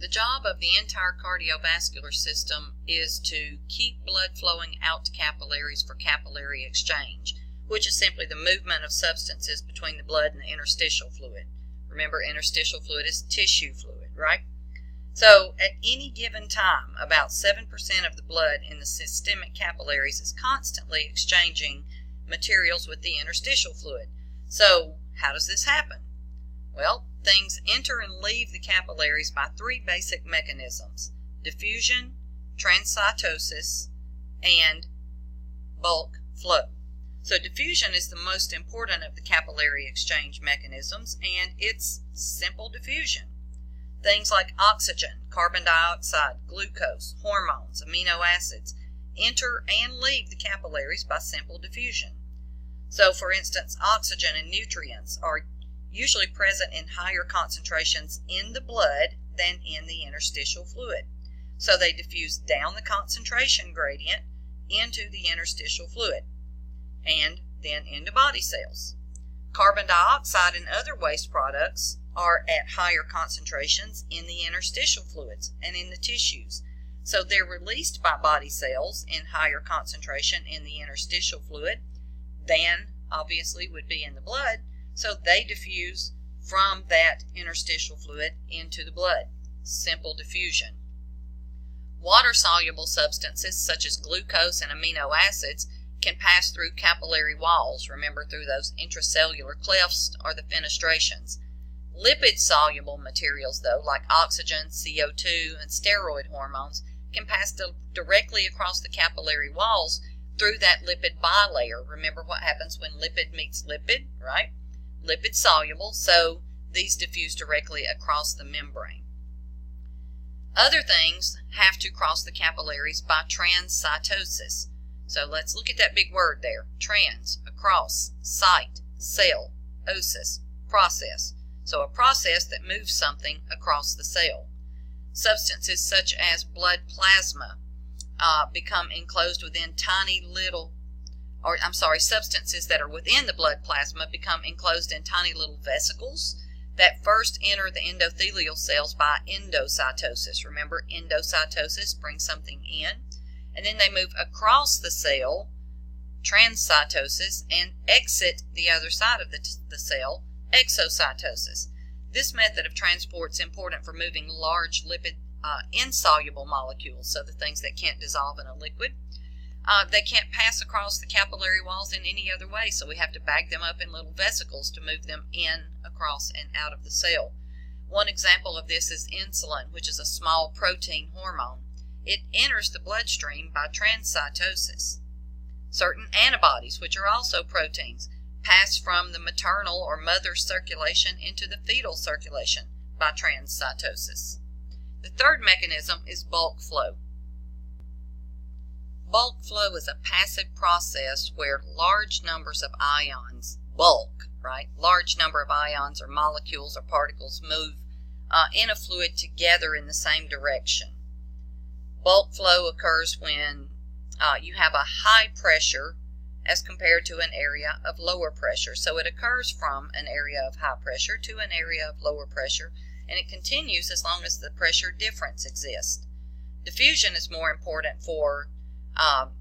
The job of the entire cardiovascular system is to keep blood flowing out to capillaries for capillary exchange, which is simply the movement of substances between the blood and the interstitial fluid. Remember, interstitial fluid is tissue fluid, right? So at any given time, about 7% of the blood in the systemic capillaries is constantly exchanging materials with the interstitial fluid. So how does this happen? Well, things enter and leave the capillaries by three basic mechanisms: diffusion, transcytosis, and bulk flow. So diffusion is the most important of the capillary exchange mechanisms, and it's simple diffusion. Things like oxygen, carbon dioxide, glucose, hormones, amino acids enter and leave the capillaries by simple diffusion. So, for instance, oxygen and nutrients are usually present in higher concentrations in the blood than in the interstitial fluid. So they diffuse down the concentration gradient into the interstitial fluid and then into body cells. Carbon dioxide and other waste products are at higher concentrations in the interstitial fluids and in the tissues. So they're released by body cells in higher concentration in the interstitial fluid than obviously would be in the blood. So they diffuse from that interstitial fluid into the blood. Simple diffusion. Water-soluble substances such as glucose and amino acids can pass through capillary walls. Remember, through those intracellular clefts or the fenestrations. Lipid-soluble materials, though, like oxygen, CO2, and steroid hormones, can pass directly across the capillary walls through that lipid bilayer. Remember what happens when lipid meets lipid, right? Lipid-soluble, so these diffuse directly across the membrane. Other things have to cross the capillaries by transcytosis. So let's look at that big word there. Trans, across, cyte, cell, osis, process. So a process that moves something across the cell. Substances such as blood plasma become enclosed within substances that are within the blood plasma become enclosed in tiny little vesicles that first enter the endothelial cells by endocytosis. Remember, endocytosis brings something in, and then they move across the cell, transcytosis, and exit the other side of the cell, exocytosis. This method of transport is important for moving large lipid insoluble molecules, so the things that can't dissolve in a liquid. They can't pass across the capillary walls in any other way, so we have to bag them up in little vesicles to move them in, across, and out of the cell. One example of this is insulin, which is a small protein hormone. It enters the bloodstream by transcytosis. Certain antibodies, which are also proteins, pass from the maternal or mother circulation into the fetal circulation by transcytosis. The third mechanism is bulk flow. Bulk flow is a passive process where large numbers of ions, bulk, right? Large number of ions or molecules or particles move in a fluid together in the same direction. Bulk flow occurs when you have a high pressure as compared to an area of lower pressure. So it occurs from an area of high pressure to an area of lower pressure, and it continues as long as the pressure difference exists. Diffusion is more important for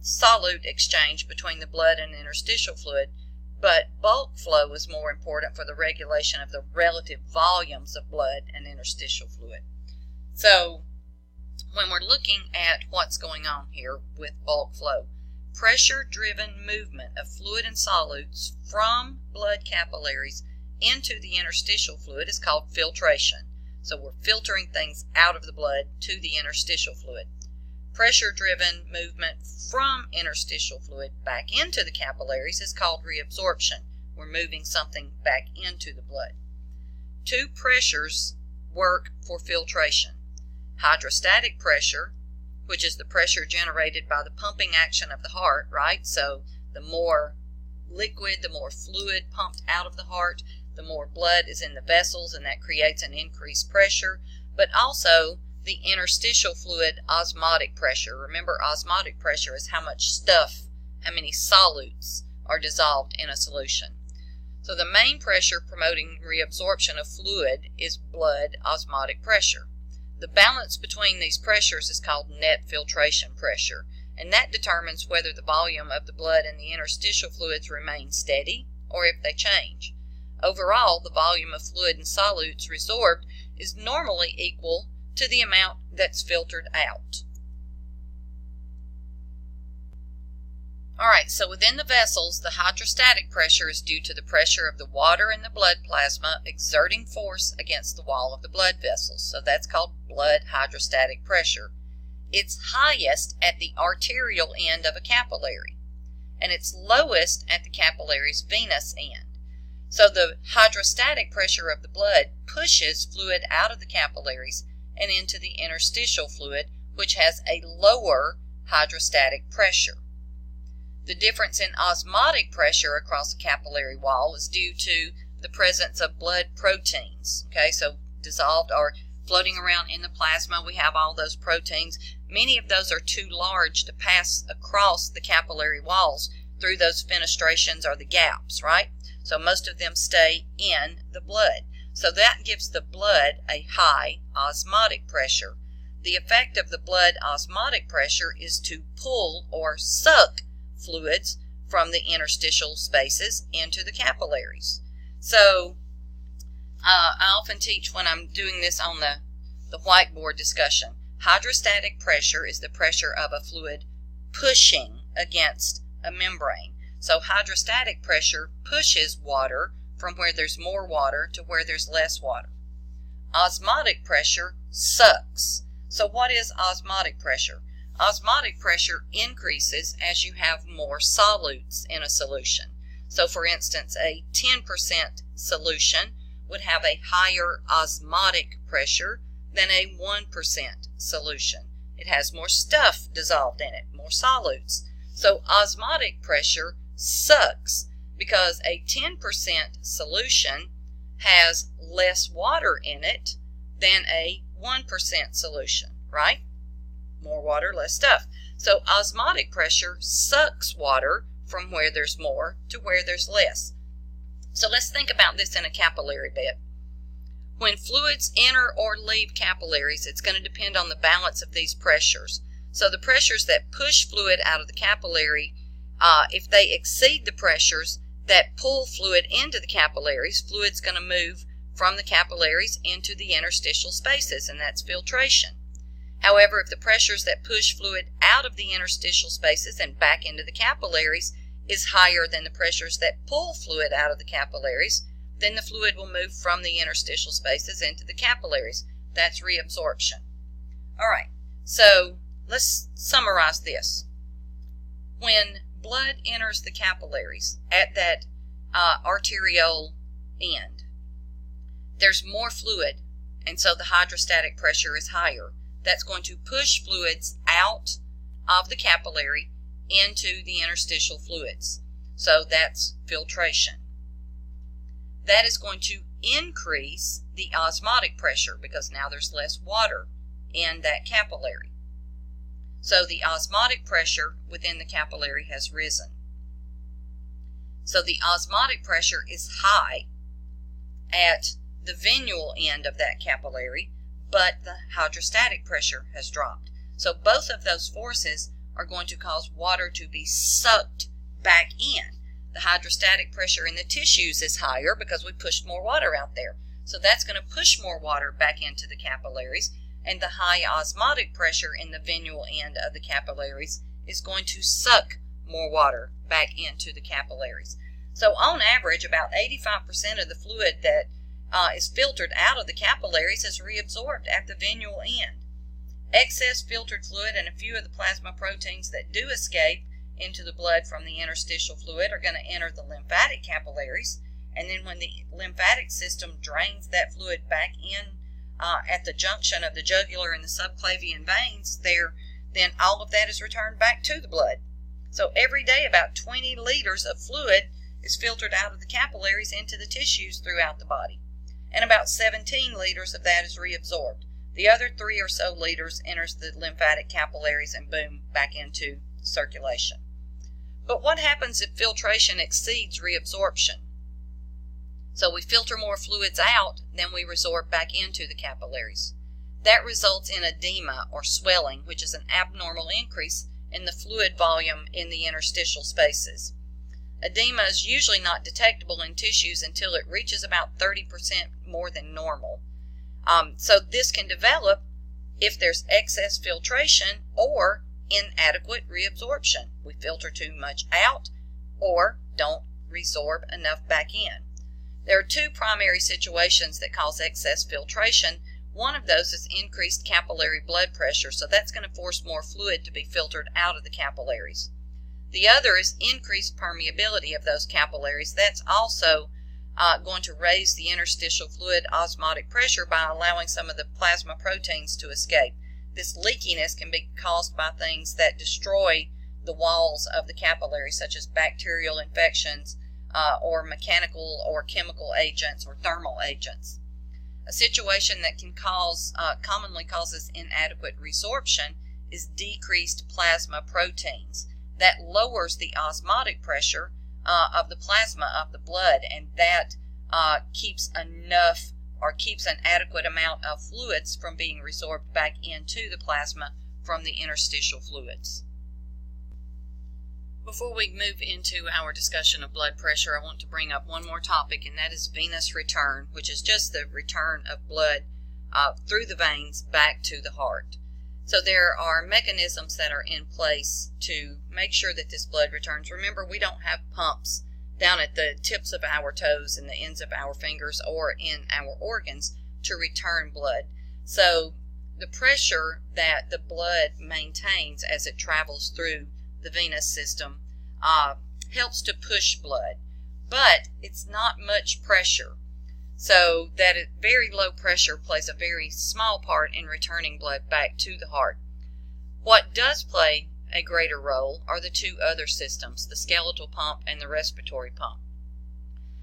solute exchange between the blood and interstitial fluid, but bulk flow is more important for the regulation of the relative volumes of blood and interstitial fluid. So when we're looking at what's going on here with bulk flow, pressure-driven movement of fluid and solutes from blood capillaries into the interstitial fluid is called filtration. So we're filtering things out of the blood to the interstitial fluid. Pressure-driven movement from interstitial fluid back into the capillaries is called reabsorption. We're moving something back into the blood. Two pressures work for filtration. Hydrostatic pressure, which is the pressure generated by the pumping action of the heart, right? So the more liquid, the more fluid pumped out of the heart, the more blood is in the vessels, and that creates an increased pressure. But also the interstitial fluid osmotic pressure. Remember, osmotic pressure is how much stuff, how many solutes are dissolved in a solution. So the main pressure promoting reabsorption of fluid is blood osmotic pressure. The balance between these pressures is called net filtration pressure, and that determines whether the volume of the blood in the interstitial fluids remains steady or if they change. Overall, the volume of fluid and solutes resorbed is normally equal to the amount that's filtered out. Alright, so within the vessels, the hydrostatic pressure is due to the pressure of the water in the blood plasma exerting force against the wall of the blood vessels. So that's called blood hydrostatic pressure. It's highest at the arterial end of a capillary, and it's lowest at the capillary's venous end. So the hydrostatic pressure of the blood pushes fluid out of the capillaries and into the interstitial fluid, which has a lower hydrostatic pressure. The difference in osmotic pressure across a capillary wall is due to the presence of blood proteins. Okay, so dissolved or floating around in the plasma, we have all those proteins. Many of those are too large to pass across the capillary walls through those fenestrations or the gaps, right? So most of them stay in the blood. So that gives the blood a high osmotic pressure. The effect of the blood osmotic pressure is to pull or suck fluids from the interstitial spaces into the capillaries. So I often teach when I'm doing this on the whiteboard discussion, hydrostatic pressure is the pressure of a fluid pushing against a membrane. So hydrostatic pressure pushes water from where there's more water to where there's less water. Osmotic pressure sucks. So what is osmotic pressure? Osmotic pressure increases as you have more solutes in a solution. So for instance, a 10% solution would have a higher osmotic pressure than a 1% solution. It has more stuff dissolved in it, more solutes. So osmotic pressure sucks because a 10% solution has less water in it than a 1% solution, right? More water, less stuff. So osmotic pressure sucks water from where there's more to where there's less. So let's think about this in a capillary bed. When fluids enter or leave capillaries, it's going to depend on the balance of these pressures. So the pressures that push fluid out of the capillary, if they exceed the pressures that pull fluid into the capillaries, fluid's going to move from the capillaries into the interstitial spaces, and that's filtration. However, if the pressures that push fluid out of the interstitial spaces and back into the capillaries is higher than the pressures that pull fluid out of the capillaries, then the fluid will move from the interstitial spaces into the capillaries. That's reabsorption. All right, so let's summarize this. When blood enters the capillaries at that arterial end, there's more fluid, and so the hydrostatic pressure is higher. That's going to push fluids out of the capillary into the interstitial fluids. So that's filtration. That is going to increase the osmotic pressure because now there's less water in that capillary. So the osmotic pressure within the capillary has risen. So the osmotic pressure is high at the venule end of that capillary, but the hydrostatic pressure has dropped. So both of those forces are going to cause water to be sucked back in. The hydrostatic pressure in the tissues is higher because we pushed more water out there. So that's going to push more water back into the capillaries, and the high osmotic pressure in the venule end of the capillaries is going to suck more water back into the capillaries. So on average, about 85% of the fluid that is filtered out of the capillaries is reabsorbed at the venule end. Excess filtered fluid and a few of the plasma proteins that do escape into the blood from the interstitial fluid are going to enter the lymphatic capillaries, and then when the lymphatic system drains that fluid back in at the junction of the jugular and the subclavian veins there, then all of that is returned back to the blood. So every day about 20 liters of fluid is filtered out of the capillaries into the tissues throughout the body, and about 17 liters of that is reabsorbed. The other 3 or so liters enters the lymphatic capillaries and boom, back into circulation. But what happens if filtration exceeds reabsorption? So we filter more fluids out than we resorb back into the capillaries. that results in edema or swelling, which is an abnormal increase in the fluid volume in the interstitial spaces. Edema is usually not detectable in tissues until it reaches about 30% more than normal. So this can develop if there's excess filtration or inadequate reabsorption. We filter too much out or don't resorb enough back in. There are two primary situations that cause excess filtration. One of those is increased capillary blood pressure, so that's going to force more fluid to be filtered out of the capillaries. The other is increased permeability of those capillaries. That's also going to raise the interstitial fluid osmotic pressure by allowing some of the plasma proteins to escape. This leakiness can be caused by things that destroy the walls of the capillary, such as bacterial infections or mechanical or chemical agents or thermal agents. A situation that can commonly causes inadequate resorption is decreased plasma proteins. That lowers the osmotic pressure of the plasma of the blood, and that keeps an adequate amount of fluids from being resorbed back into the plasma from the interstitial fluids. Before we move into our discussion of blood pressure, I want to bring up one more topic, and that is venous return, which is just the return of blood through the veins back to the heart. So there are mechanisms that are in place to make sure that this blood returns. Remember, we don't have pumps down at the tips of our toes and the ends of our fingers or in our organs to return blood. So the pressure that the blood maintains as it travels through the venous system helps to push blood, but it's not much pressure. So that very low pressure plays a very small part in returning blood back to the heart. What does play a greater role are the two other systems, the skeletal pump and the respiratory pump.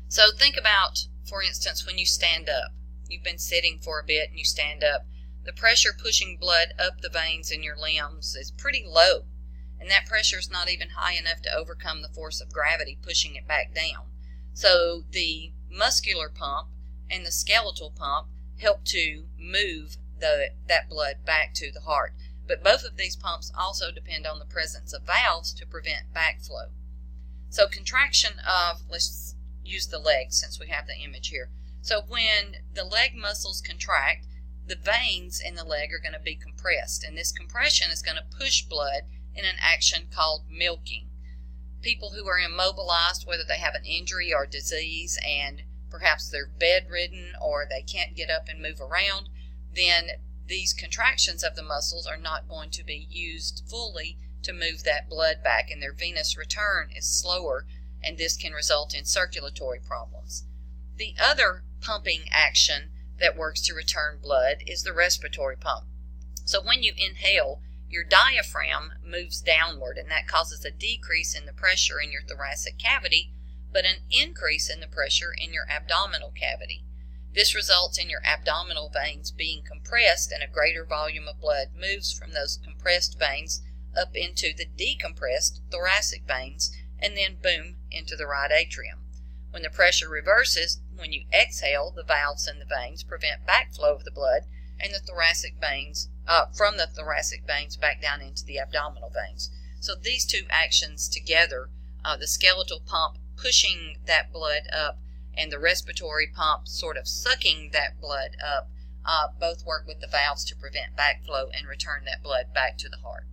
So think about, for instance, when you stand up. You've been sitting for a bit and you stand up. The pressure pushing blood up the veins in your limbs is pretty low, and that pressure is not even high enough to overcome the force of gravity pushing it back down. So the muscular pump and the skeletal pump help to move that blood back to the heart. But both of these pumps also depend on the presence of valves to prevent backflow. So contraction of, let's use the legs since we have the image here. So when the leg muscles contract, the veins in the leg are going to be compressed, and this compression is going to push blood in an action called milking. People who are immobilized, whether they have an injury or disease and perhaps they're bedridden or they can't get up and move around, then these contractions of the muscles are not going to be used fully to move that blood back, and their venous return is slower, and this can result in circulatory problems. The other pumping action that works to return blood is the respiratory pump. So when you inhale, your diaphragm moves downward, and that causes a decrease in the pressure in your thoracic cavity, but an increase in the pressure in your abdominal cavity. This results in your abdominal veins being compressed, and a greater volume of blood moves from those compressed veins up into the decompressed thoracic veins, and then boom, into the right atrium. When the pressure reverses, when you exhale, the valves in the veins prevent backflow of the blood and the thoracic veins from the thoracic veins back down into the abdominal veins. So these two actions together, the skeletal pump pushing that blood up and the respiratory pump sort of sucking that blood up, both work with the valves to prevent backflow and return that blood back to the heart.